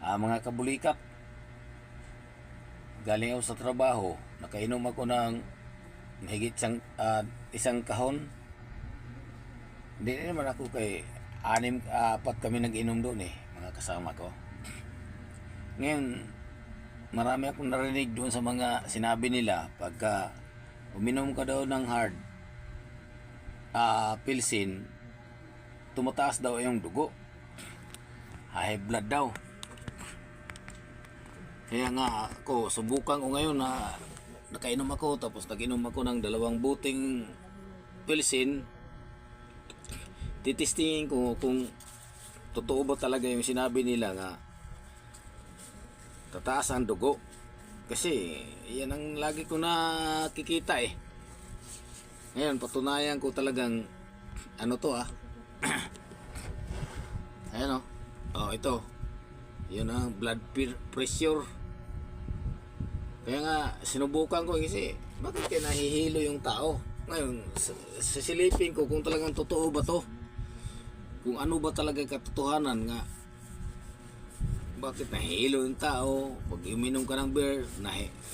Mga kabulikap, galing ako sa trabaho, nakainom ako ng mahigit isang kahon. Hindi naman ako kay apat kami nag-inom doon mga kasama ko. Ngayon, marami akong narinig doon sa mga sinabi nila pagka uminom ka daw ng hard pilsin, tumataas daw yung dugo, high blood daw. Kaya nga ako, subukan ko ngayon na nakainom ako, tapos nag-inom ako ng 2 buting pilsin. Titistingin ko kung totoo ba talaga yung sinabi nila nga tataas ang dugo. Kasi yan ang lagi ko nakikita Ngayon, patunayan ko talagang ano to Ayan ito. Yun ang blood pressure. Kaya nga, sinubukan ko kasi bakit kaya nahihilo yung tao? Ngayon, sisilipin ko kung talagang totoo ba to. Kung ano ba talaga katotohanan nga. Bakit nahihilo yung tao? Pag uminom ka ng beer,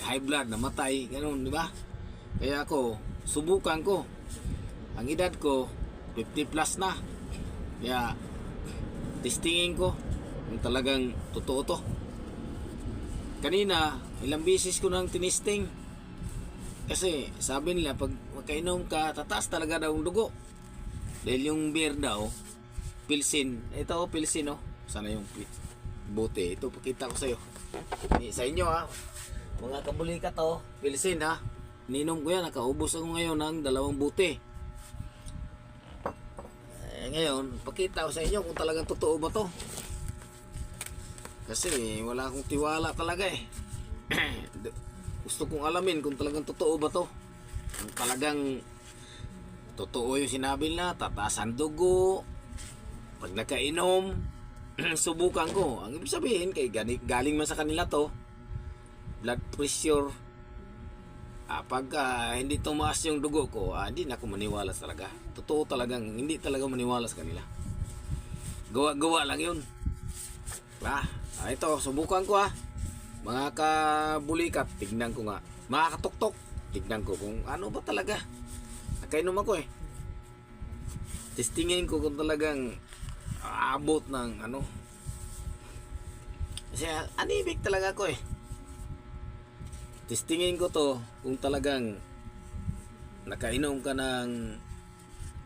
high blood, namatay. Ganun, di ba? Kaya ako, subukan ko. Ang edad ko, 50 plus na. Kaya, testingin ko kung talagang totoo to. Kanina, ilang beses ko nang tinisting. Kasi sabi nila pag makainom ka, tataas talaga daw ang dugo. Dahil yung beer daw, pilsin. Ito pilsin Sana yung bote. Ito pakita ko sa'yo. Sa inyo mga kabulikat pilsin Ninom ko yan. Nakaubos ako ngayon ng 2 bote. Ngayon, pakita ko sa inyo kung talagang totoo ba to. Kasi wala akong tiwala talaga Gusto kong alamin kung talagang totoo ba to. Kung talagang totoo yung sinabi nila, tataas ang dugo pag nakainom. Subukan ko. Ang ibig sabihin, kay galing man sa kanila to, blood pressure. Pag hindi tumaas yung dugo ko, hindi na ako maniwala talaga. Totoo talagang, hindi talaga maniwala sa kanila. Gawa-gawa lang yun. Ito, subukan ko mga kabulikat, tignan ko nga. Mga katuktok, tignan ko kung ano ba talaga. Nakainom ako testingin ko kung talagang abot ng kasi anibig talaga ako testingin ko to kung talagang nakainom ka ng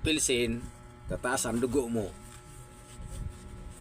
pilsin, tataas ang dugo mo.